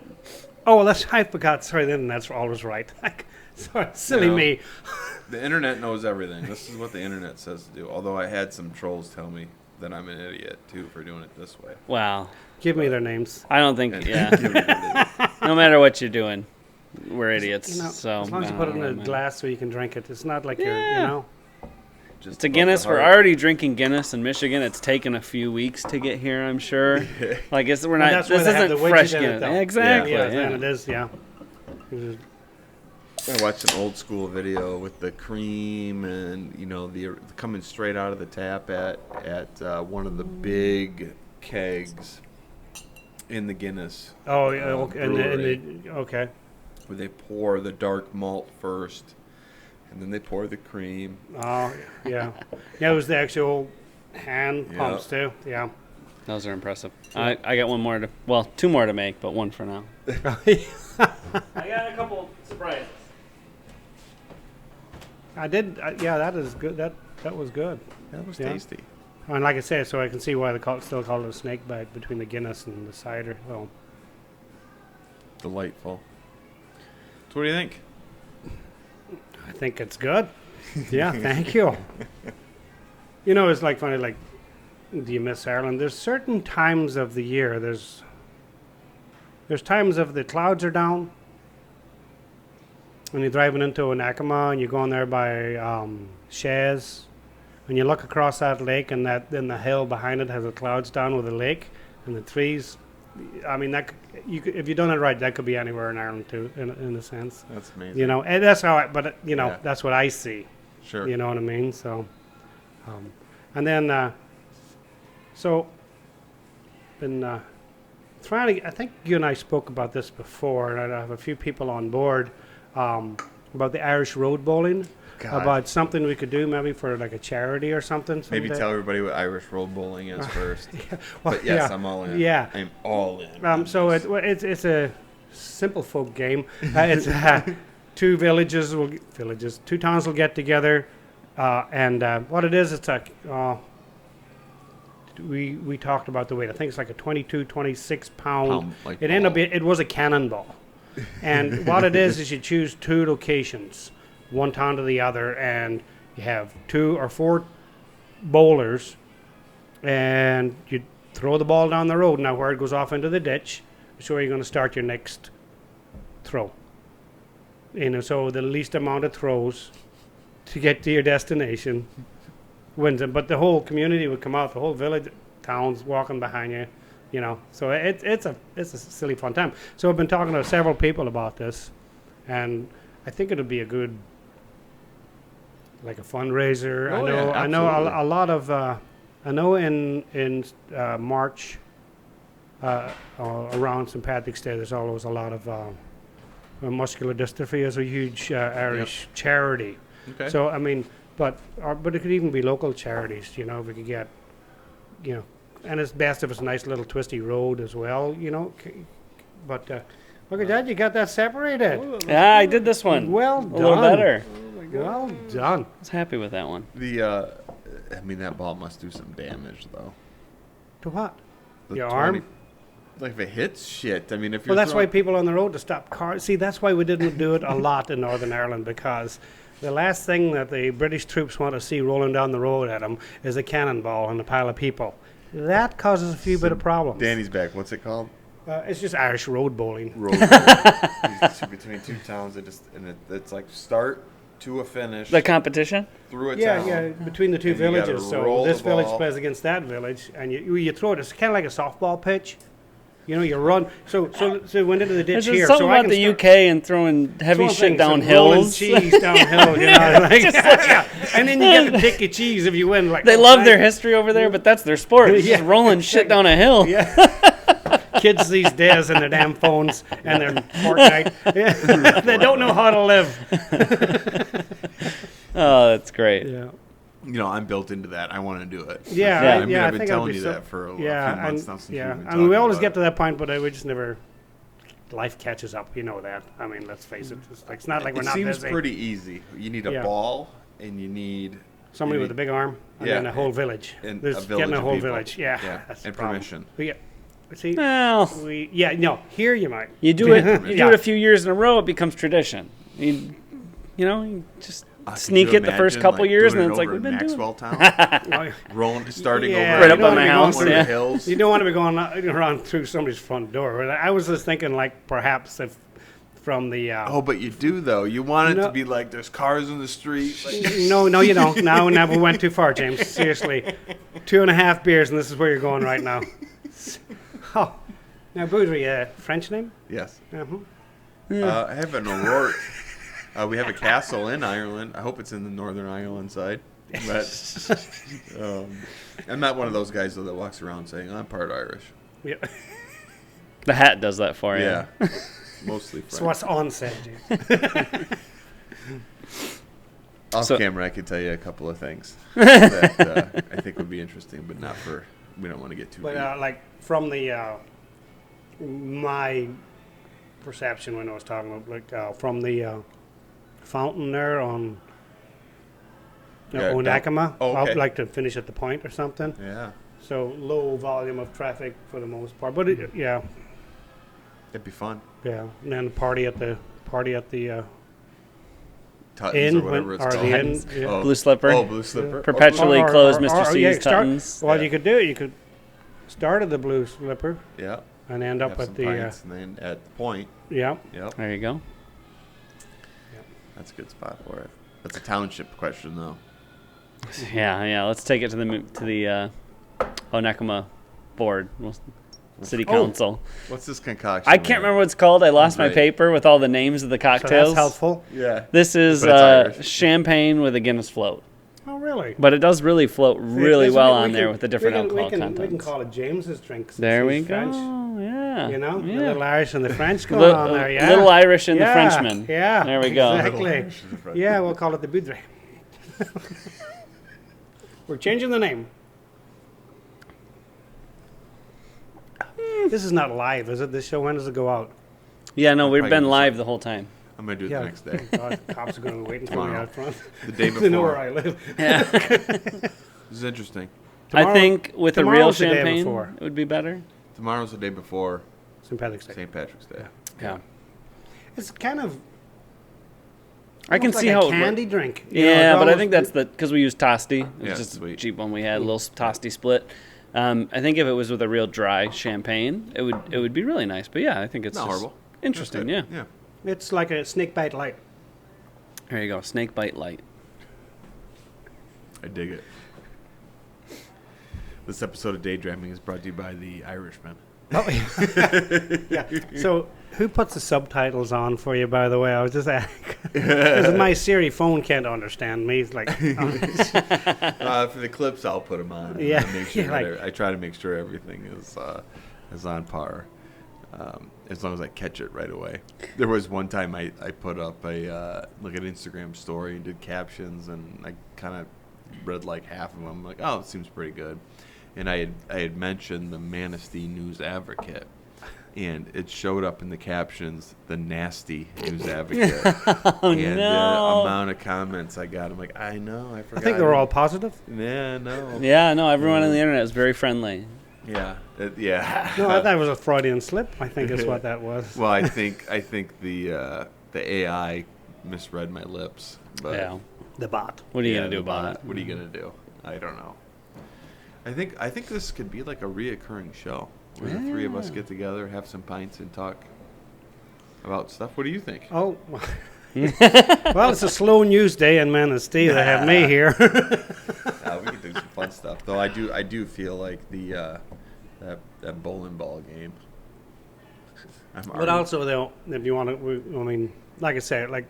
Oh, well, I forgot. Sorry, the internet's always right. Sorry, silly You know, me. The internet knows everything. This is what the internet says to do. Although I had some trolls tell me that I'm an idiot too for doing it this way. Wow. Give me their names. I don't think. And Yeah. give me the- No matter what you're doing, we're idiots. You know, so as long as you I put it don't in a know, man. glass so you can drink it. It's not like you're, Yeah. you know. just It's a above Guinness. the We're heart. already drinking Guinness in Michigan. It's taken a few weeks to get here, I'm sure. Like we're And not. that's why This they have isn't the fresh widget in it, Guinness. though. Exactly. Yeah, Yeah. and it is, yeah. It is- I watched an old school video with the cream and the coming straight out of the tap at one of the big kegs in the Guinness. Oh, yeah, okay. brewery, Okay. where they pour the dark malt first, and then they pour the cream. Oh, yeah. Yeah, it was the actual hand Yeah. pumps, too. Yeah. Those are impressive. I got one more to. Well, two more to make, but one for now. I got a couple surprises. I did. Yeah, that is good. That was good. That was Yeah. tasty. And like I said, so I can see why they still call it a snake bite between the Guinness and the cider. So Delightful. So what do you think? I think it's good. Yeah, thank you. You know, it's like funny. Like, do you miss Ireland? There's certain times of the year. There's times of the clouds are down. When you're driving into an Acoma and you're going there by Shays, and you look across that lake, and then the hill behind it has the clouds down with the lake and the trees. I mean, if you've done it right, that could be anywhere in Ireland too, in a sense. That's amazing. You know, and that's how. Yeah. That's what I see. Sure. You know what I mean? So, and then, so, been trying to. I think you and I spoke about this before, and I have a few people on board about the Irish road bowling, God. about something we could do maybe for like a charity or something. Maybe someday. tell everybody what Irish road bowling is first. Well, But yes, yeah. I'm all in. Yeah. I'm all in. So it's a simple folk game. It's two two towns will get together, and what it is, it's like we talked about the weight. I think it's like a 22, 26 pound. Like It ended up ball. it was a cannonball, and what it is you choose two locations, one town to the other, and you have 2 or 4 bowlers, and you throw the ball down the road. Now where it goes off into the ditch is where you're going to start your next throw. You know, so the least amount of throws to get to your destination wins it. But the whole community would come out, the whole village, towns walking behind you, you know. So it's a silly fun time. So I've been talking to several people about this, and I think it'll be a good, like a fundraiser. Oh, I know absolutely. a lot of. I know in March, around St. Patrick's Day, there's always a lot of muscular dystrophy is a huge Irish charity. Okay. So I mean, but it could even be local charities. You know, if we could get, you know, and it's best if it's a nice little twisty road as well. You know, but look at that, you got that separated. Yeah, I did this one. Well a little done. better. Well done. I was happy with that one. I mean, that ball must do some damage, though. To what? The Your arm? Like if it hits shit. I mean, if you're Well, that's why throwing- people on the road to stop cars. See, that's why we didn't do it a lot in Northern Ireland, because the last thing that the British troops want to see rolling down the road at them is a cannonball and a pile of people. that causes a few bit of problems. Danny's back. What's it called? It's just Irish road bowling. Road bowling. Between two towns, it's like start to a finish. The competition? Through a town. Yeah, between the two And you gotta villages. roll So this the village ball. plays against that village, and you throw it. It's kind of like a softball pitch. You know, you run. So went into the ditch There's here. something so I about can the start UK and throwing heavy throwing shit things down and rolling hills. cheese downhill. You know, like, yeah. And then you get to pick your cheese if you win. Like They love their history over there, but that's their sport. It's just Yeah. rolling shit down a hill. Yeah. Kids these days and their damn phones and their Fortnite. Yeah. They don't know how to live. Oh, that's great. Yeah. You know, I'm built into that. I want to do it. Yeah, Yeah. I mean, I I've been think it'll telling be you so- that for a few yeah, months and now since yeah, we've been I mean, we talking always about get to that point, but we just never. Life catches up, you know that. I mean, let's face it. It's not like we're it not seems busy. pretty easy. You need a Yeah. ball, and you need Somebody with a big arm, and Yeah. then a whole village. And There's a village getting a of whole people. village. Yeah, Yeah, that's and the problem. permission. But yeah, see, Well, no. Here you might. you do it. You Yeah. do it a few years in a row, it becomes tradition. You know, you just Could sneak you it the first imagine, couple years, doing and it it's like over we've in been doing. Maxwell Town, Oh, rolling, starting Yeah, over Right you up don't on wanna my be house, going one yeah. of the hills. You don't want to be going around through somebody's front door. I was just thinking, like, perhaps if from the. Oh, but you do though. You want it No. to be like there's cars in the street. Like, No, you don't. Now we went too far, James. Seriously. 2.5 beers, and this is where you're going right now. Oh. Now, Boudry, French name? yes. Uh-huh. I have an O'Rourke. We have a castle in Ireland. I hope it's in the Northern Ireland side. But I'm not one of those guys though that walks around saying I'm part Irish. Yeah. The hat does that for you. Yeah, mostly French. So what's on said, James? Off So- camera, I could tell you a couple of things that I think would be interesting, but not for. We don't want to get too But deep. like from the my perception when I was talking about like from the fountain there on Yeah, Onakama, oh, okay. I'd like to finish at the point or something. Yeah, So low volume of traffic for the most part, but yeah, it'd be fun. and then the party at the Tuttons inn or whatever it's or called. the inn. Tuttons. Yeah. Oh, Blue Slipper. Oh, Blue Slipper. Perpetually Or- closed, or- Mr. or, C's start- Tuttons. Well, Yeah. you could do it. You could start at the Blue Slipper Yeah. and end up Have at some the pints, and then at the point. yeah. Yep. There you go. That's a good spot for it. That's a township question, though. Yeah. Let's take it to the Onakama board, city Oh. council. What's this concoction? I can't remember what it's called. I lost my Right. paper with all the names of the So cocktails. that's helpful. Yeah. This is But it's Irish. champagne with a Guinness float, Oh, really? but it does really float really Listen, well we on can- there with the different we alcohol can contents. call it James's drink. since There we he's go. French. Yeah. You know, yeah. the little Irish and the French going Li- on there. Yeah, Little Irish and yeah, the Frenchman. Yeah, There we go. Exactly. Yeah, we'll call it the Boudre. We're changing the name. This is not live, is it? This show, when does it go out? Yeah, no, we've probably been do live the whole time. I'm gonna do it the next day. God, the cops are going to be waiting for me Tomorrow. out front. The day They know where before. I live. This is interesting. I Tomorrow- think with a real tomorrow's the day champagne, before. it would be better. Tomorrow's the day before St. Patrick's Day. St. Patrick's Day. Yeah. It's kind of. I can almost see like how a it would- candy drink. You know, Yeah, it's but I almost- think that's because we use Tosti. It's Yeah, just a sweet. cheap one we had, a little Tosti split. I think if it was with a real dry champagne, it would be really nice. But yeah, I think it's Not just horrible. interesting. That's Yeah. good. It's like a snake bite light. There you go, snake bite light. I dig it. This episode of Day Dramming is brought to you by the Irishman. Oh, yeah. So, who puts the subtitles on for you, by the way? I was just asking. Because my Siri phone can't understand me. It's like, For the clips, I'll put them on. Yeah, And make sure yeah, that like- I try to make sure everything is on par. As long as I catch it right away. There was one time I put up a like an Instagram story and did captions, and I kind of read like half of them. I'm like, oh, it seems pretty good. And I had mentioned the Manistee News Advocate, and it showed up in the captions, the nasty News Advocate. Oh and no! the amount of comments I got, I'm like, I know, I forgot. I think they were all positive. Yeah, no. Yeah, no. Everyone on the internet is very friendly. Yeah, yeah. No, I thought it was a Freudian slip. I think is what that was. Well, I think the AI misread my lips. But Yeah. The bot. What are you yeah, gonna do the about bot. it? What are you gonna do? I don't know. I think this could be like a reoccurring show where the three of us get together, have some pints, and talk about stuff. What do you think? Oh, well, it's a slow news day in Manistee. They have me here. We can do some fun stuff, though. I do feel like the that bowling ball game. But also, though, if you want to, I mean, like I said, like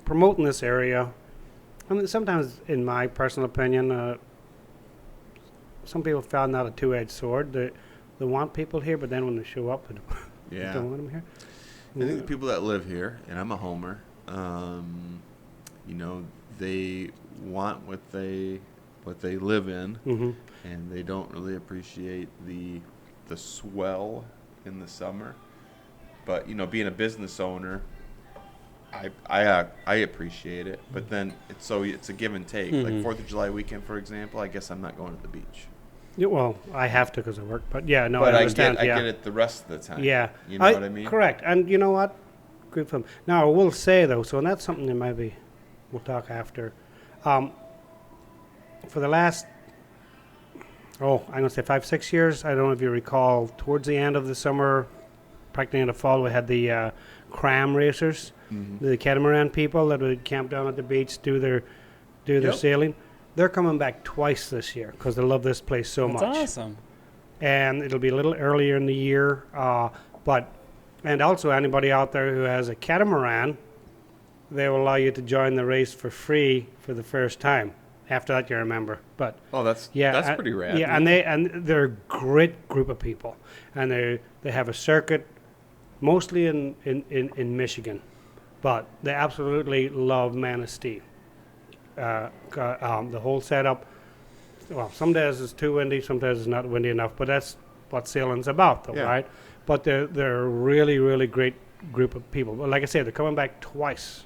promoting this area. I mean, sometimes, in my personal opinion, some people found that a two-edged sword. They want people here, but then when they show up, they don't want them here. I think the people that live here, and I'm a homer, they want what they live in, and they don't really appreciate the swell in the summer. But being a business owner, I appreciate it. But then it's a give and take. Like 4th of July weekend, for example, I guess I'm not going to the beach. Yeah, well, I have to because I work, but I understand. I get it the rest of the time. Yeah, you know what I mean. Correct, and you know what? Good for them. Now I will say though, so that's something that maybe we'll talk after. For the last, I'm gonna say 5-6 years. I don't know if you recall. Towards the end of the summer, practically in the fall, we had the cram racers, the catamaran people that would camp down at the beach, do their sailing. They're coming back twice this year because they love this place so much. That's awesome. And it'll be a little earlier in the year. And also anybody out there who has a catamaran, they will allow you to join the race for free for the first time. After that, you remember. But that's pretty rad. Yeah, and they're a great group of people, and they have a circuit, mostly in Michigan, but they absolutely love Manistee. The whole setup. Well, some days it's too windy, some days it's not windy enough, but that's what sailing's about, though, right? But they're a really, really great group of people. But like I said, they're coming back twice,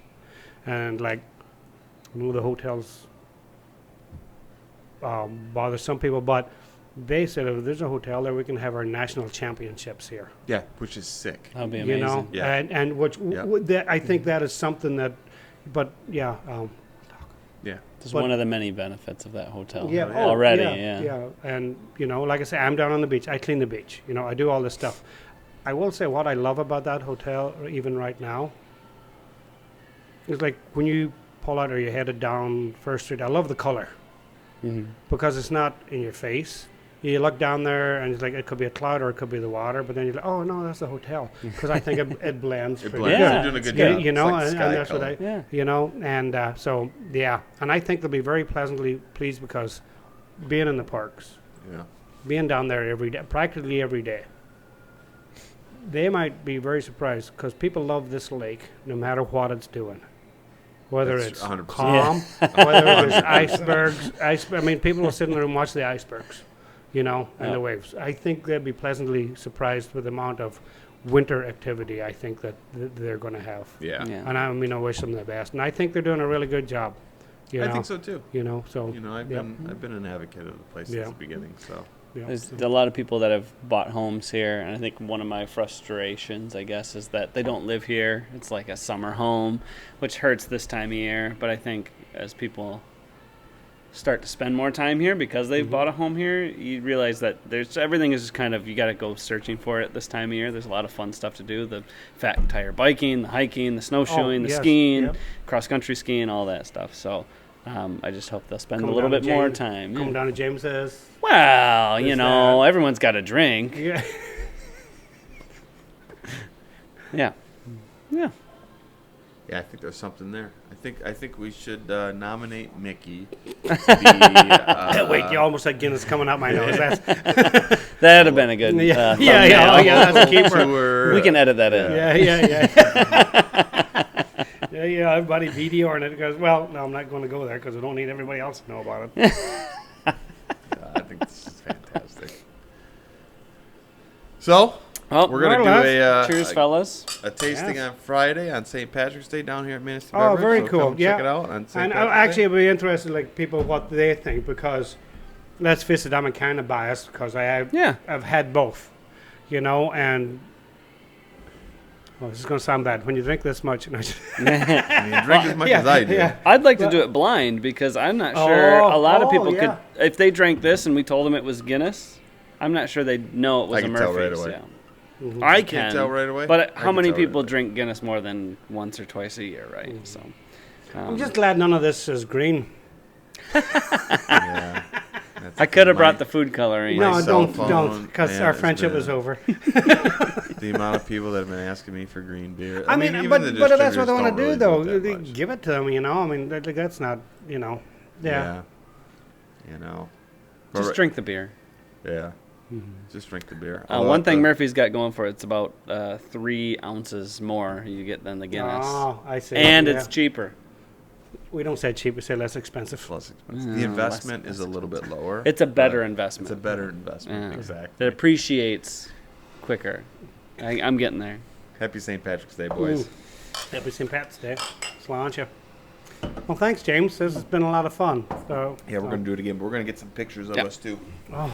and like the hotels bother some people, but they said if there's a hotel there, we can have our national championships here. Yeah, which is sick. That'd be amazing. And which I think that is something that, but yeah. It's one of the many benefits of that hotel. Yeah. And like I say, I'm down on the beach. I clean the beach. I do all this stuff. I will say what I love about that hotel, even right now, is like when you pull out or you're headed down First Street. I love the color because it's not in your face. You look down there and it's like it could be a cloud or it could be the water, but then you're like, oh no, that's the hotel, because I think it blends. It pretty blends. good. They're doing a good job. And that's what and I think they'll be very pleasantly pleased because being in the parks, being down there every day, practically every day, they might be very surprised because people love this lake no matter what it's doing. Whether it's 100%. calm, whether there's icebergs. I mean, people will sit in there and watch the icebergs. And the waves. I think they'll be pleasantly surprised with the amount of winter activity I think that they're going to have. Yeah. And I wish them the best. And I think they're doing a really good job. I think so too. So I've been an advocate of the place since the beginning. So there's a lot of people that have bought homes here, and I think one of my frustrations, I guess, is that they don't live here. It's like a summer home, which hurts this time of year. But I think as people start to spend more time here because they've bought a home here, you realize that everything is just kind of, you got to go searching for it this time of year. There's a lot of fun stuff to do, the fat tire biking, the hiking, the snowshoeing, the skiing, cross-country skiing, all that stuff. So I just hope they'll spend a little bit more time. Come down to James's. Well, everyone's got a drink. Yeah. Yeah. Yeah, I think there's something there. I think we should nominate Mickey to be. Wait, you almost had Guinness coming out my nose. That'd have been a good. That's a keeper. We can edit that in. Yeah. Everybody videoing it goes, well, no, I'm not going to go there because we don't need everybody else to know about it. I think this is fantastic. So. Well, we're going to do a cheers, fellas. A tasting on Friday on St. Patrick's Day down here at Manistee. Oh, very cool. Check it out on St. And Patrick's I'll be interested, like people what they think, because let's face it, I'm kind of biased because I've had both, and Oh, this is going to sound bad. When you drink this much, no, I mean, drink as much as I do. yeah. I'd like to do it blind because I'm not sure a lot of people yeah. could. If they drank this and we told them it was Guinness, I'm not sure they'd know it was I a can Murphy's. tell right away. Yeah. Mhm. I Can't can tell right away? But I how can many tell right people away. drink Guinness more than once or twice a year, right? So I'm just glad none of this is green. Yeah. That's I could have my- brought the food coloring. My No, cell don't, phone, because man, our it's friendship been- is over. The amount of people that have been asking me for green beer. I mean, even but the that's what distributors they want don't to do, really though. it that They much. give it to them, you know. I mean, that's not, you know. Yeah. You know. Just But- drink the beer. Yeah. Just drink the beer. One thing Murphy's got going for it's about 3 ounces more you get than the Guinness, Oh, I see. and yeah. it's cheaper. We don't say cheap, we say less expensive. Less expensive. Mm, The less investment is a little bit lower. It's a better but investment. It's a better investment. Yeah. Exactly. It appreciates quicker. I'm getting there. Happy St. Patrick's Day, boys. Ooh. Happy St. Pat's Day. Sláinte. Well, thanks, James. This has been a lot of fun. So, Yeah, we're going to do it again, but we're going to get some pictures of Yep. us, too. Oh,